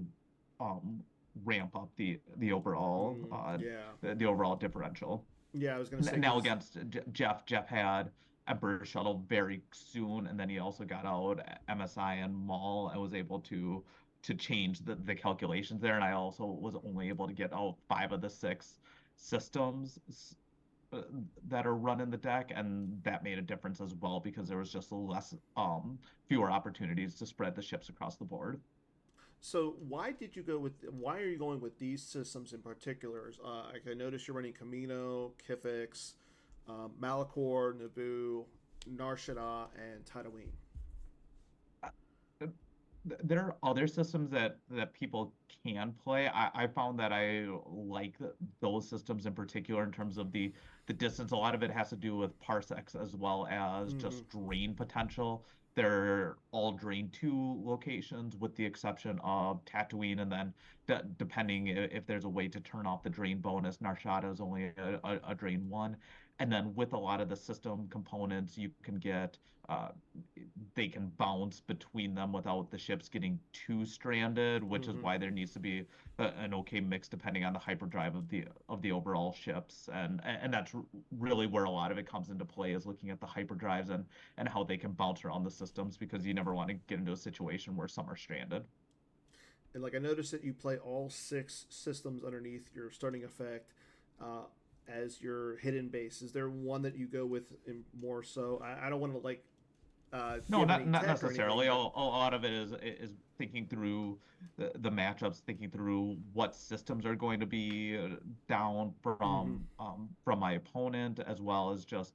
Speaker 3: um, ramp up the overall
Speaker 1: Mm, yeah.
Speaker 3: the overall differential.
Speaker 1: Yeah, I was gonna say
Speaker 3: Now
Speaker 1: because
Speaker 3: against Jeff had Emperor Shuttle very soon, and then he also got out MSI and Maul and was able to change the calculations there. And I also was only able to get out five of the six systems uh, that are run in the deck, and that made a difference as well because there was just less fewer opportunities to spread the ships across the board.
Speaker 1: so why are you going with these systems in particular? Like I noticed you're running Camino, Kifix, Malachor, Naboo, Nar Shaddaa, and Tatooine.
Speaker 3: There are other systems that people can play. I found that I like those systems in particular in terms of the distance. A lot of it has to do with parsecs as well as
Speaker 1: Mm-hmm.
Speaker 3: just drain potential. They're all drain 2 locations with the exception of Tatooine, and then depending if there's a way to turn off the drain bonus, Narshada is only a drain 1. And then with a lot of the system components, you can get uh, they can bounce between them without the ships getting too stranded, which is
Speaker 1: Mm-hmm.
Speaker 3: why there needs to be an okay mix depending on the hyperdrive of the overall ships, and that's really where a lot of it comes into play is looking at the hyperdrives and how they can bounce around the systems because you never want to get into a situation where some are stranded.
Speaker 1: And like I noticed that you play all 6 systems underneath your starting effect uh, as your hidden base. Is there one that you go with in more so? I don't want to like
Speaker 3: No,
Speaker 1: give any
Speaker 3: not
Speaker 1: tech or anything,
Speaker 3: necessarily. A
Speaker 1: but
Speaker 3: lot of it is thinking through the matchups, thinking through what systems are going to be down
Speaker 1: mm-hmm.
Speaker 3: from my opponent, as well as just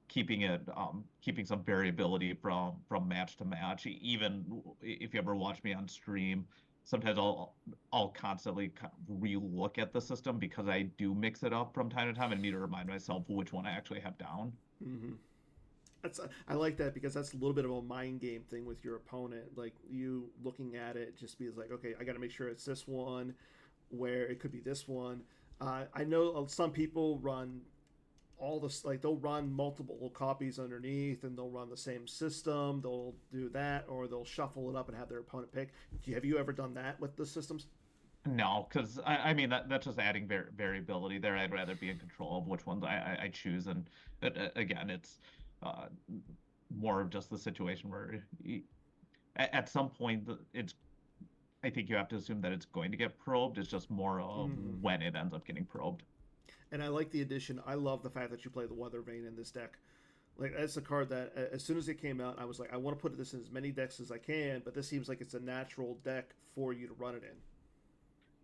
Speaker 3: keeping some variability from match to match. Even if you ever watch me on stream, sometimes I'll constantly relook at the system because I do mix it up from time to time and need to remind myself which one I actually have down.
Speaker 1: Mm-hmm. That's I like that because that's a little bit of a mind game thing with your opponent. Like you looking at it, just be like, okay, I got to make sure it's this one, where it could be this one. I know some people run all this like they'll run multiple copies underneath and they'll run the same system. They'll do that or they'll shuffle it up and have their opponent pick. Have you ever done that with the systems?
Speaker 3: No, because I mean that's just adding variability there. I'd rather be in control of which ones I choose, and again, it's uh, more of just the situation where at some point it's. I think you have to assume that it's going to get probed. It's just more of
Speaker 1: Mm-hmm.
Speaker 3: when it ends up getting probed.
Speaker 1: And I like the addition. I love the fact that you play the Weather Vane in this deck. Like that's a card that as soon as it came out, I was like, I want to put this in as many decks as I can, but this seems like it's a natural deck for you to run it in.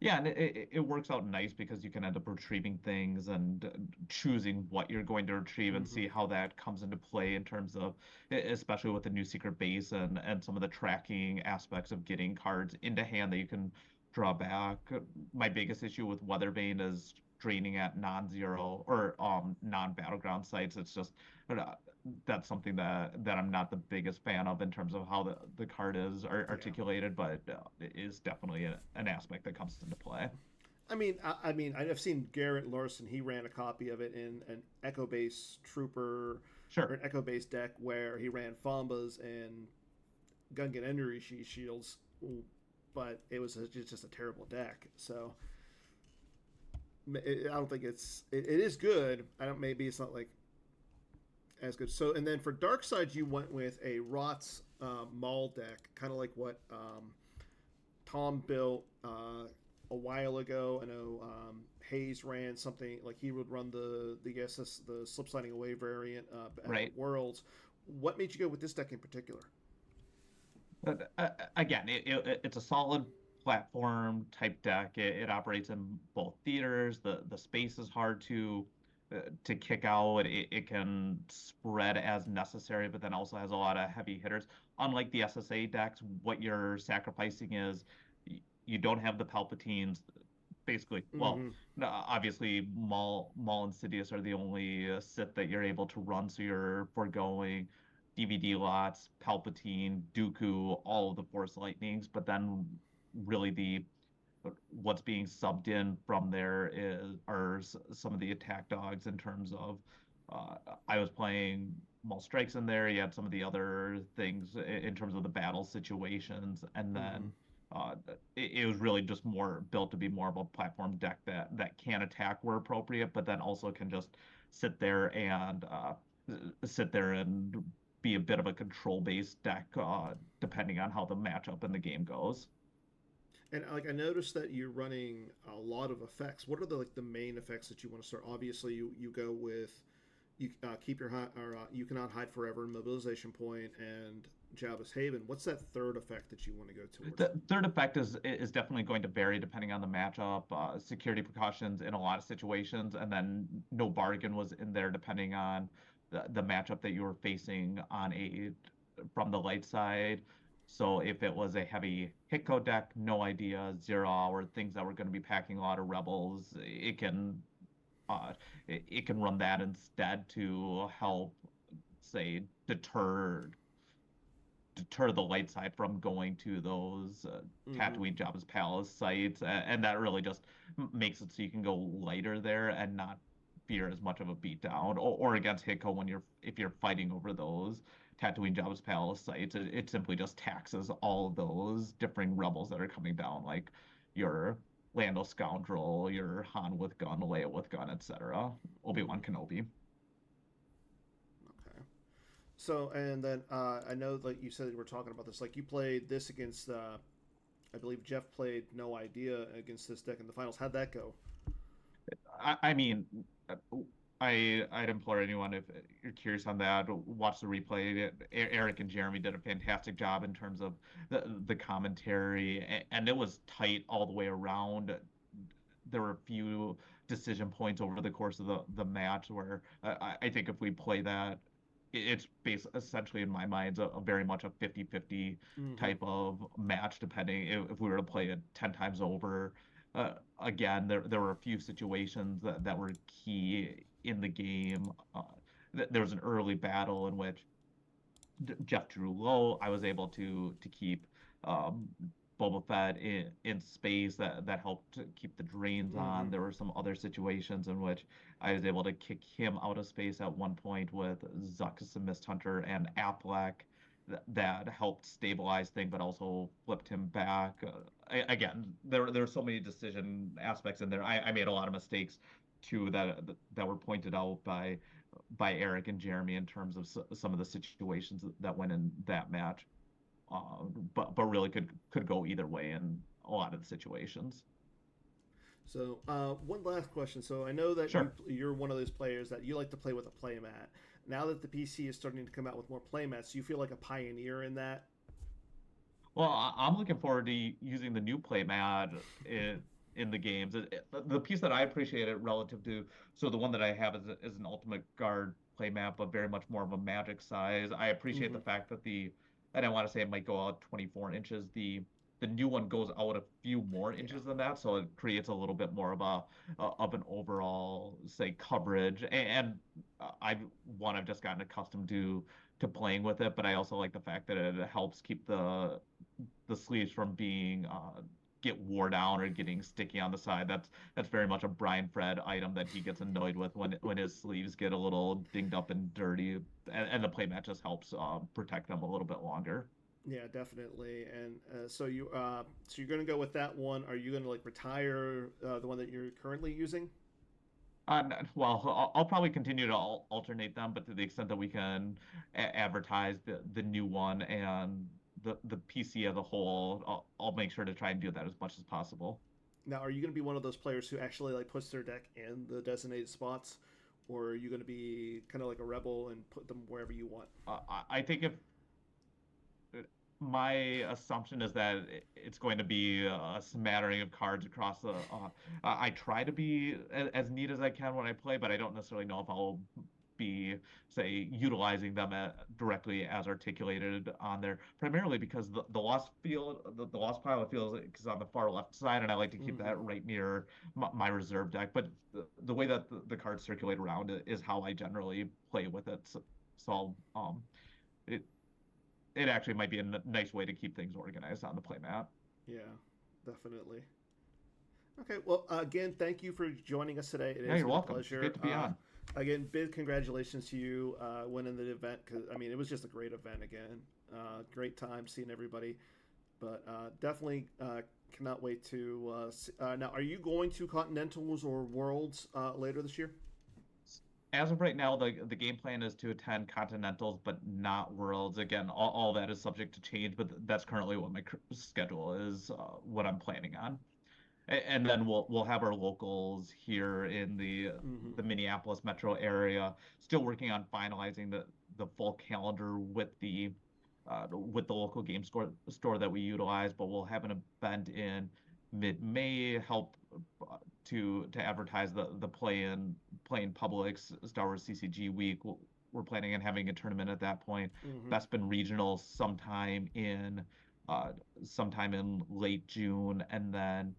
Speaker 3: Yeah, and it works out nice because you can end up retrieving things and choosing what you're going to retrieve and
Speaker 1: Mm-hmm.
Speaker 3: see how that comes into play in terms of, especially with the new secret base and some of the tracking aspects of getting cards into hand that you can draw back. My biggest issue with Weathervane is draining at non-zero or non-battleground sites. It's just uh, that's something that I'm not the biggest fan of in terms of how the card is
Speaker 1: Yeah.
Speaker 3: articulated, but it is definitely an aspect that comes into play.
Speaker 1: I mean, I've seen Garrett Larson. He ran a copy of it in an Echo Base Trooper or
Speaker 3: Sure.
Speaker 1: an Echo Base deck where he ran Fombas and Gungan Energy Shields, but it was just a terrible deck. So I don't think it is good. I don't. Maybe it's not like as good. So and then for Dark Side, you went with a Rots Maul deck, kind of like what Tom built a while ago. I know Hayes ran something like he would run the SS the slip sliding away variant at
Speaker 3: Right.
Speaker 1: Worlds. What made you go with this deck in particular?
Speaker 3: But again, it's a solid platform type deck. It operates in both theaters. The space is hard to kick out. It can spread as necessary, but then also has a lot of heavy hitters. Unlike the SSA decks, what you're sacrificing is you don't have the Palpatines. Basically, well,
Speaker 1: Mm-hmm.
Speaker 3: no, obviously, Maul and Sidious are the only Sith that you're able to run, so you're foregoing DVD lots, Palpatine, Dooku, all of the Force Lightnings, but then really the what's being subbed in from there are some of the attack dogs in terms of uh, I was playing Maul Strikes in there. You had some of the other things in terms of the battle situations, and
Speaker 1: Mm-hmm.
Speaker 3: then it was really just more built to be more of a platform deck that can attack where appropriate, but then also can just sit there and sit there and be a bit of a control based deck depending on how the matchup in the game goes.
Speaker 1: And like I noticed that you're running a lot of effects. What are the main effects that you want to start? Obviously, you go with you keep your or you cannot hide forever, mobilization point, and Jabba's Haven. What's that third effect that you want to go towards?
Speaker 3: The third effect is definitely going to vary depending on the matchup. Security precautions in a lot of situations, and then no bargain was in there depending on the matchup that you were facing on a from the light side. So if it was a heavy Hitco deck, no idea, 0 hour, things that were going to be packing a lot of rebels, uh, it can run that instead to help, say, deter the light side from going to those
Speaker 1: Mm-hmm.
Speaker 3: Tatooine Jabba's Palace sites, and that really just makes it so you can go lighter there and not fear as much of a beatdown, or against Hiko when you're if you're fighting over those Tatooine Jabba's Palace sites, it simply just taxes all of those differing rebels that are coming down, like your Lando Scoundrel, your Han with gun, Leia with gun, etc., Obi-Wan
Speaker 1: Mm-hmm.
Speaker 3: Kenobi.
Speaker 1: Okay. So, and then I know, like you said, we're talking about this. Like you played this against, I believe Jeff played No Idea against this deck in the finals. How'd that go?
Speaker 3: I mean, uh, I'd implore anyone if you're curious on that, watch the replay. Eric and Jeremy did a fantastic job in terms of the commentary, and it was tight all the way around. There were a few decision points over the course of the match where I think if we play that, it's essentially in my mind a very much a 50-50
Speaker 1: Mm-hmm.
Speaker 3: type of match, depending if we were to play it 10 times over. Again, there were a few situations that were key in the game. There was an early battle in which Jeff drew low. I was able to keep um, Boba Fett in space that helped to keep the drains
Speaker 1: Mm-hmm.
Speaker 3: on. There were some other situations in which I was able to kick him out of space at one point with Zuckuss the Mist Hunter and Affleck that helped stabilize things, but also flipped him back. Again, there were so many decision aspects in there. I made a lot of mistakes too that were pointed out by Eric and Jeremy in terms of some of the situations that went in that match, but really could go either way in a lot of the situations.
Speaker 1: So, one last question. So, I know that
Speaker 3: Sure.
Speaker 1: you're one of those players that you like to play with a playmat. Now that the PC is starting to come out with more playmats, do you feel like a pioneer in that?
Speaker 3: Well, I'm looking forward to using the new playmat in the games. The piece that I appreciate it relative to, so the one that I have is an Ultimate Guard playmat, but very much more of a Magic size. I appreciate
Speaker 1: Mm-hmm.
Speaker 3: the fact that and I want to say it might go out 24 inches. The new one goes out a few more
Speaker 1: Yeah.
Speaker 3: inches than that, so it creates a little bit more of of an overall, say, coverage. And I've just gotten accustomed to playing with it, but I also like the fact that it helps keep the sleeves from being get wore down or getting sticky on the side. That's very much a Brian Fred item that he gets annoyed with when his sleeves get a little dinged up and dirty, and the playmat just helps protect them a little bit longer.
Speaker 1: Yeah, definitely. And so you're gonna go with that one. Are you gonna like retire the one that you're currently using?
Speaker 3: Well, I'll probably continue to alternate them, but to the extent that we can advertise the new one and the PC as a whole, I'll make sure to try and do that as much as possible.
Speaker 1: Now, are you gonna be one of those players who actually like puts their deck in the designated spots, or are you gonna be kind of like a rebel and put them wherever you want?
Speaker 3: I think if my assumption is that it's going to be a smattering of cards across the. I try to be as neat as I can when I play, but I don't necessarily know if I'll be, say, utilizing them directly as articulated on there. Primarily because the lost field, the lost pile of fields is on the far left side, and I like to keep
Speaker 1: Mm-hmm.
Speaker 3: that right near my reserve deck. But the way that the cards circulate around it is how I generally play with it. So it it actually might be a nice way to keep things organized on the playmat.
Speaker 1: Yeah, definitely. Okay, well, again, thank you for joining us today. It
Speaker 3: Yeah,
Speaker 1: has
Speaker 3: you're
Speaker 1: been a
Speaker 3: welcome. It's great
Speaker 1: pleasure.
Speaker 3: to be on.
Speaker 1: Again, big congratulations to you winning the event because I mean it was just a great event again. Great time seeing everybody, but definitely cannot wait to. Now, are you going to Continentals or Worlds later this year?
Speaker 3: As of right now, the game plan is to attend Continentals, but not Worlds. Again, all that is subject to change, but that's currently what my schedule is, what I'm planning on. And then we'll have our locals here in
Speaker 1: Mm-hmm.
Speaker 3: the Minneapolis metro area, still working on finalizing the full calendar with the local game store that we utilize. But we'll have an event in mid-May, help to advertise the play in Publix Star Wars CCG week. we're planning on having a tournament at that point.
Speaker 1: Mm-hmm.
Speaker 3: Best Been regionals sometime in late June, and then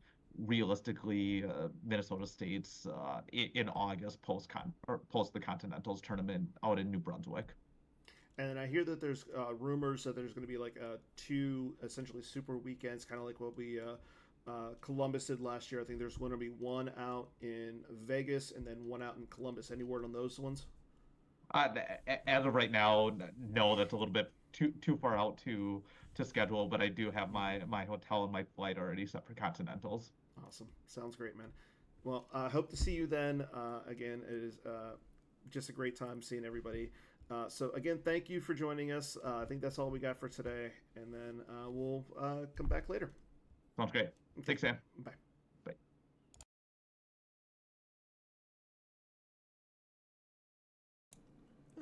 Speaker 3: realistically Minnesota State's in August post the Continentals tournament out in New Brunswick.
Speaker 1: And I hear that there's rumors that there's going to be like two essentially super weekends, kind of like what we Columbus did last year. I think there's going to be one out in Vegas and then one out in Columbus. Any word on those ones?
Speaker 3: As of right now, no, that's a little bit too far out to schedule, but I do have my hotel and my flight already set for Continentals.
Speaker 1: Awesome. Sounds great, man. Well, I hope to see you then. Again, it is just a great time seeing everybody. So again, thank you for joining us. I think that's all we got for today, and then we'll come back later.
Speaker 3: Sounds great.
Speaker 1: Okay.
Speaker 3: Thanks, Sam.
Speaker 1: Bye.
Speaker 3: Bye.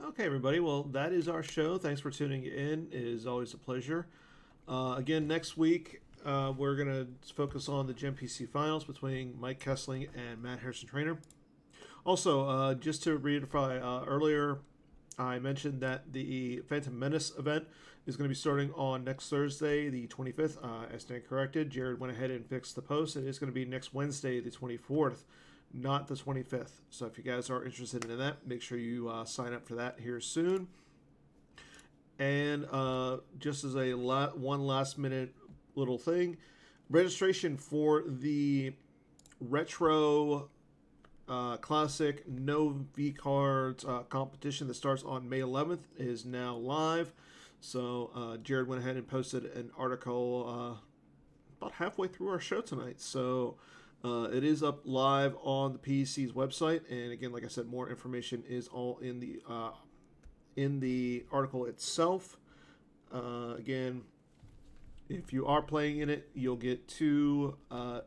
Speaker 1: Okay, everybody. Well, that is our show. Thanks for tuning in. It is always a pleasure. Again, next week, we're going to focus on the Gen PC finals between Mike Kessling and Matt Harrison Trainer. Also, just to reiterate, earlier I mentioned that the Phantom Menace event is going to be starting on next Thursday, the 25th. I stand corrected. Jared went ahead and fixed the post. It is going to be next Wednesday, the 24th, not the 25th. So if you guys are interested in that, make sure you sign up for that here soon. And just as a one last minute little thing, registration for the retro classic no V cards competition that starts on May 11th is now live. So Jared went ahead and posted an article about halfway through our show tonight. So it is up live on the PEC's website, and again, like I said, more information is all in the article itself. Again, if you are playing in it, you'll get 2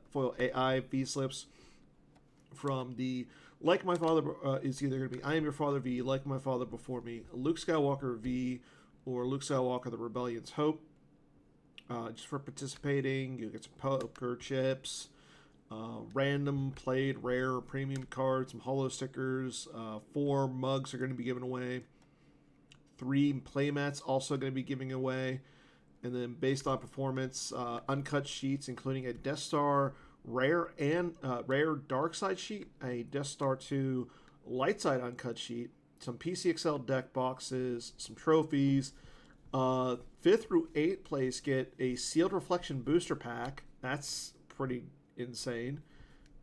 Speaker 1: foil AI V slips from the Like My Father is either going to be I Am Your Father V, Like My Father Before Me, Luke Skywalker V, or Luke Skywalker The Rebellion's Hope. Just for participating, you'll get some poker chips, random played rare premium cards, some holo stickers, 4 mugs are going to be given away, 3 playmats also going to be giving away, and then based on performance, uncut sheets including a Death Star rare dark side sheet, a Death Star 2 light side uncut sheet, some PCXL deck boxes, some trophies. 5th through 8th place get a sealed reflection booster pack. That's pretty insane.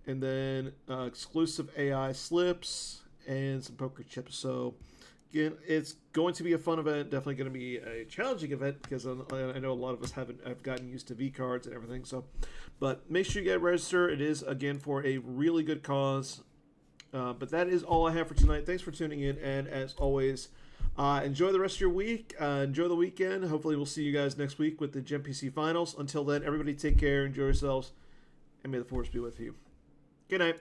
Speaker 1: And then exclusive AI slips and some poker chips. So again, it's going to be a fun event. Definitely going to be a challenging event because I know a lot of us have gotten used to V cards and everything. So, but make sure you get registered. It is again for a really good cause. But that is all I have for tonight. Thanks for tuning in, and as always, enjoy the rest of your week. Enjoy the weekend. Hopefully, we'll see you guys next week with the Gen PC finals. Until then, everybody take care, enjoy yourselves, and may the force be with you. Good night.